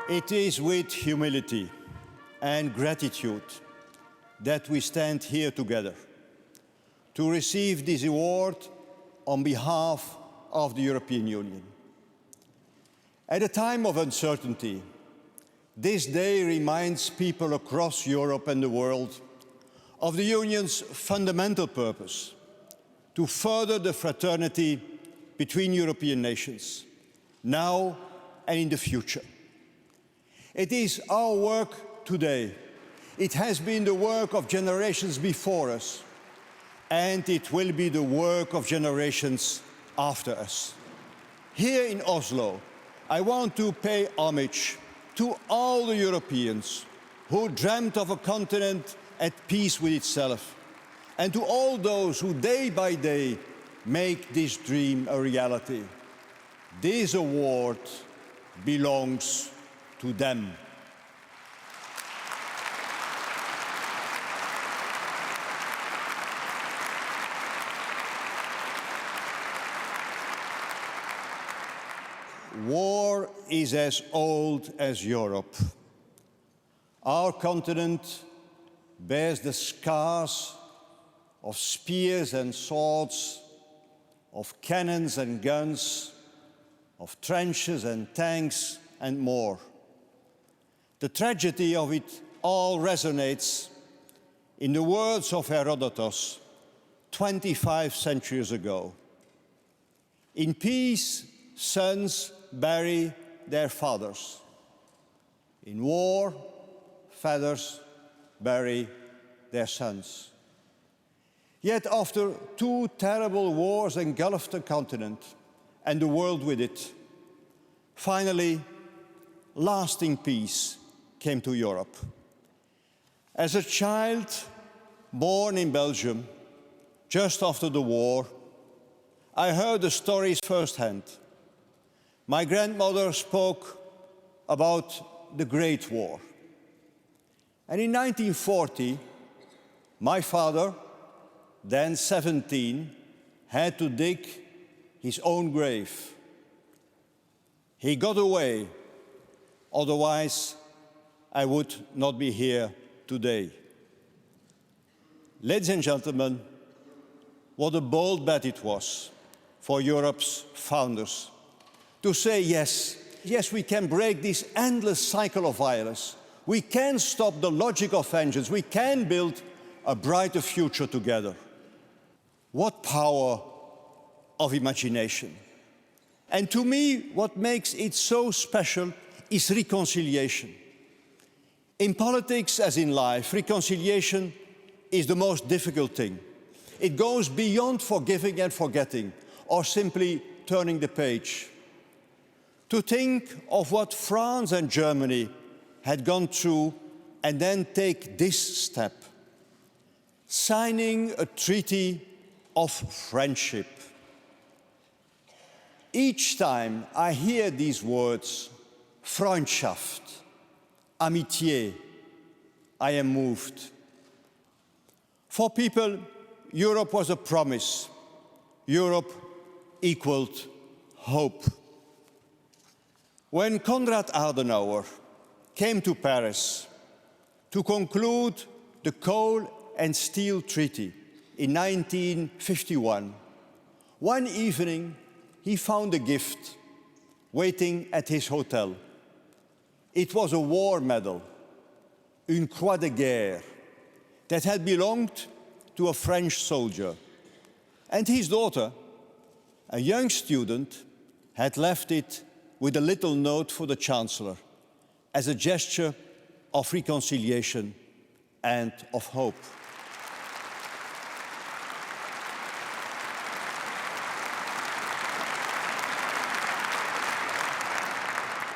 It is with humility and gratitude that we stand here together to receive this award on behalf of the European Union. At a time of uncertainty, this day reminds people across Europe and the world of the Union's fundamental purpose to further the fraternity between European nations, now and in the future. It is our work today. It has been the work of generations before us, and it will be the work of generations after us. Here in Oslo, I want to pay homage to all the Europeans who dreamt of a continent at peace with itself, and to all those who day by day make this dream a reality. This award belongs to them. War is as old as Europe. Our continent bears the scars of spears and swords, of cannons and guns, of trenches and tanks and more. The tragedy of it all resonates in the words of Herodotus 25 centuries ago. In peace, sons bury their fathers. In war, fathers bury their sons. Yet after two terrible wars engulfed the continent and the world with it, finally, lasting peace came to Europe. As a child born in Belgium, just after the war, I heard the stories firsthand. My grandmother spoke about the Great War. And in 1940, my father, then 17, had to dig his own grave. He got away, otherwise I would not be here today. Ladies and gentlemen, what a bold bet it was for Europe's founders to say, yes, we can break this endless cycle of violence. We can stop the logic of vengeance. We can build a brighter future together. What power of imagination. And to me, what makes it so special is reconciliation. In politics, as in life, reconciliation is the most difficult thing. It goes beyond forgiving and forgetting, or simply turning the page. To think of what France and Germany had gone through and then take this step, signing a treaty of friendship. Each time I hear these words, Freundschaft, Amitié, I am moved. For people, Europe was a promise. Europe equaled hope. When Konrad Adenauer came to Paris to conclude the Coal and Steel Treaty in 1951, one evening he found a gift waiting at his hotel. It was a war medal, une croix de guerre, that had belonged to a French soldier. And his daughter, a young student, had left it with a little note for the Chancellor as a gesture of reconciliation and of hope.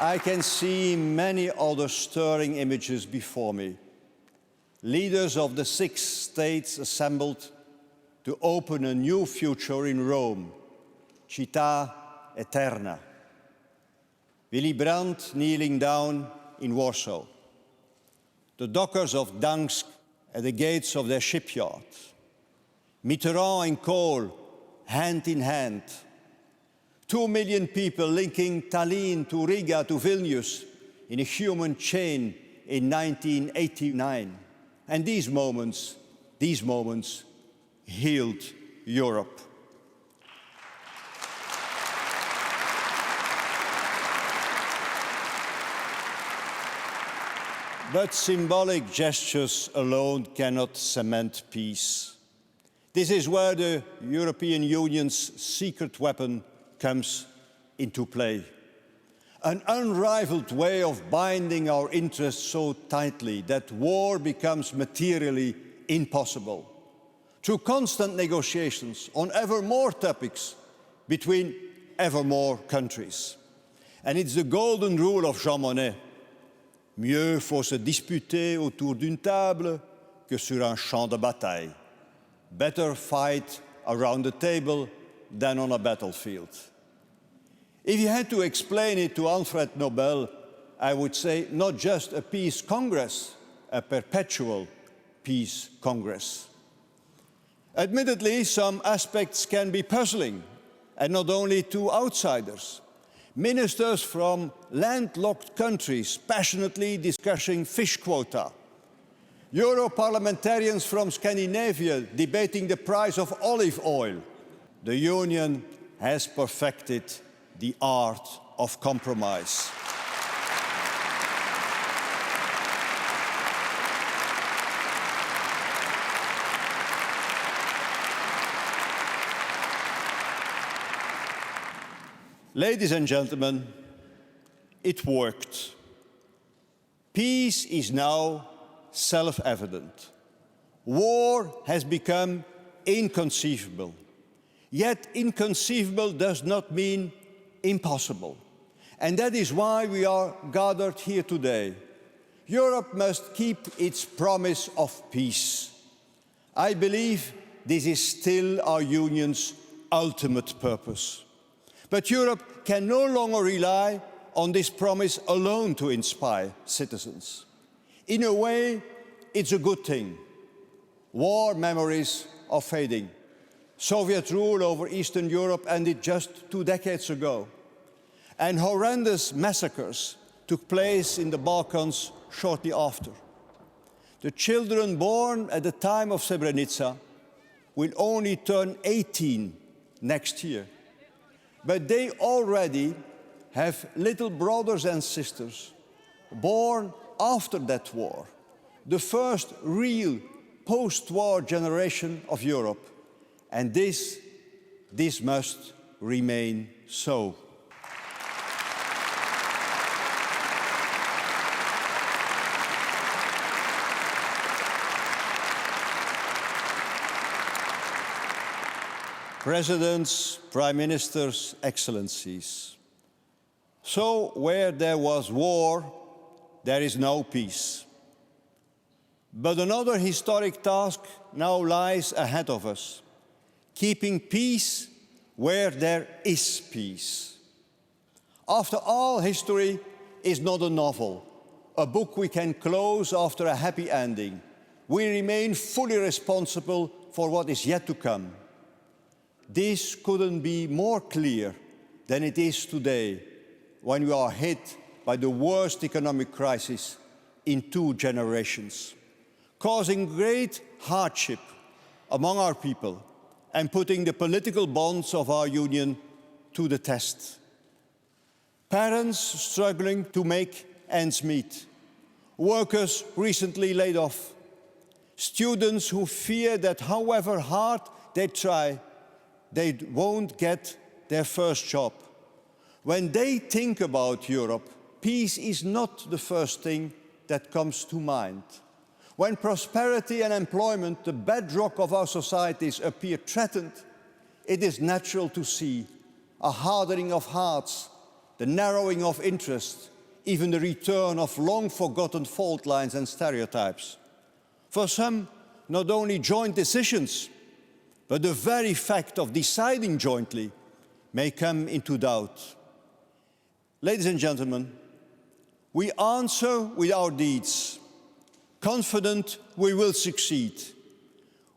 I can see many other stirring images before me. Leaders of the 6 states assembled to open a new future in Rome, Città Eterna. Willy Brandt kneeling down in Warsaw. The dockers of Gdansk at the gates of their shipyard. Mitterrand and Kohl, hand in hand. 2 million people linking Tallinn to Riga to Vilnius in a human chain in 1989. And these moments healed Europe. But symbolic gestures alone cannot cement peace. This is where the European Union's secret weapon comes into play. An unrivaled way of binding our interests so tightly that war becomes materially impossible. Through constant negotiations on ever more topics between ever more countries. And it's the golden rule of Jean Monnet. Mieux faut se disputer autour d'une table que sur un champ de bataille. Better fight around the table than on a battlefield. If you had to explain it to Alfred Nobel, I would say not just a peace congress, a perpetual peace congress. Admittedly, some aspects can be puzzling, and not only to outsiders. Ministers from landlocked countries passionately discussing fish quota. Euro parliamentarians from Scandinavia debating the price of olive oil. The Union has perfected the art of compromise. Ladies and gentlemen, it worked. Peace is now self-evident. War has become inconceivable. Yet inconceivable does not mean impossible. And that is why we are gathered here today. Europe must keep its promise of peace. I believe this is still our Union's ultimate purpose. But Europe can no longer rely on this promise alone to inspire citizens. In a way, it's a good thing. War memories are fading. Soviet rule over Eastern Europe ended just 2 decades ago. And horrendous massacres took place in the Balkans shortly after. The children born at the time of Srebrenica will only turn 18 next year. But they already have little brothers and sisters born after that war, the first real post-war generation of Europe. And this must remain so. Presidents, Prime Ministers, Excellencies. So, where there was war, there is no peace. But another historic task now lies ahead of us, keeping peace where there is peace. After all, history is not a novel, a book we can close after a happy ending. We remain fully responsible for what is yet to come. This couldn't be more clear than it is today, when we are hit by the worst economic crisis in 2 generations, causing great hardship among our people and putting the political bonds of our Union to the test. Parents struggling to make ends meet, workers recently laid off, students who fear that however hard they try, they won't get their first job. When they think about Europe, peace is not the first thing that comes to mind. When prosperity and employment, the bedrock of our societies, appear threatened, it is natural to see a hardening of hearts, the narrowing of interest, even the return of long-forgotten fault lines and stereotypes. For some, not only joint decisions, but the very fact of deciding jointly may come into doubt. Ladies and gentlemen, we answer with our deeds, confident we will succeed.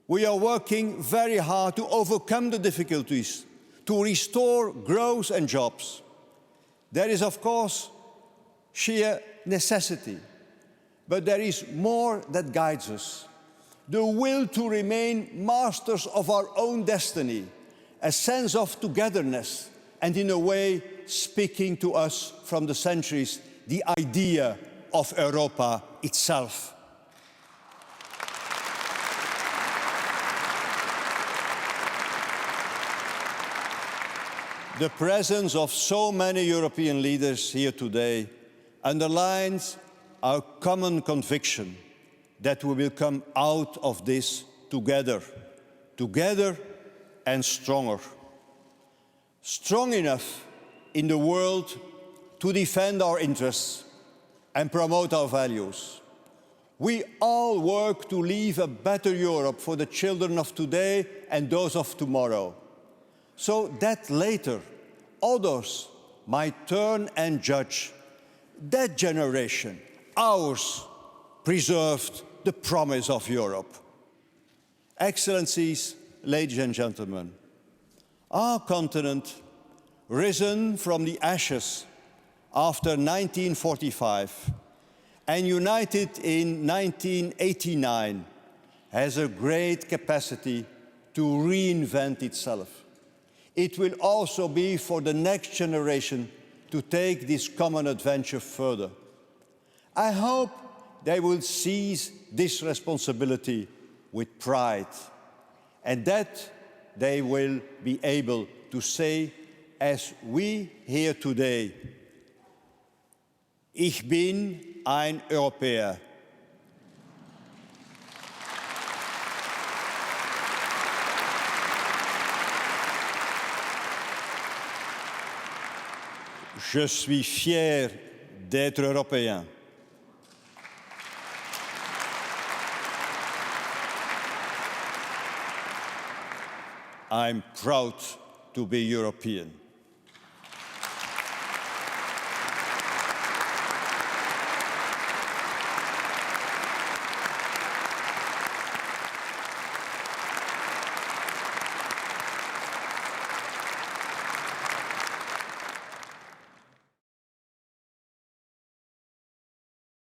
We are working very hard to overcome the difficulties, to restore growth and jobs. There is, of course, sheer necessity, but there is more that guides us. The will to remain masters of our own destiny, a sense of togetherness, and in a way speaking to us from the centuries, the idea of Europa itself. The presence of so many European leaders here today underlines our common conviction that we will come out of this together, together and stronger. Strong enough in the world to defend our interests and promote our values. We all work to leave a better Europe for the children of today and those of tomorrow, so that later others might turn and judge that generation, ours, preserved the promise of Europe. Excellencies, ladies and gentlemen, our continent, risen from the ashes after 1945 and united in 1989, has a great capacity to reinvent itself. It will also be for the next generation to take this common adventure further. I hope they will seize this responsibility with pride, and that they will be able to say, as we here today, Ich bin ein Europäer. Je suis fier d'être européen. I'm proud to be European.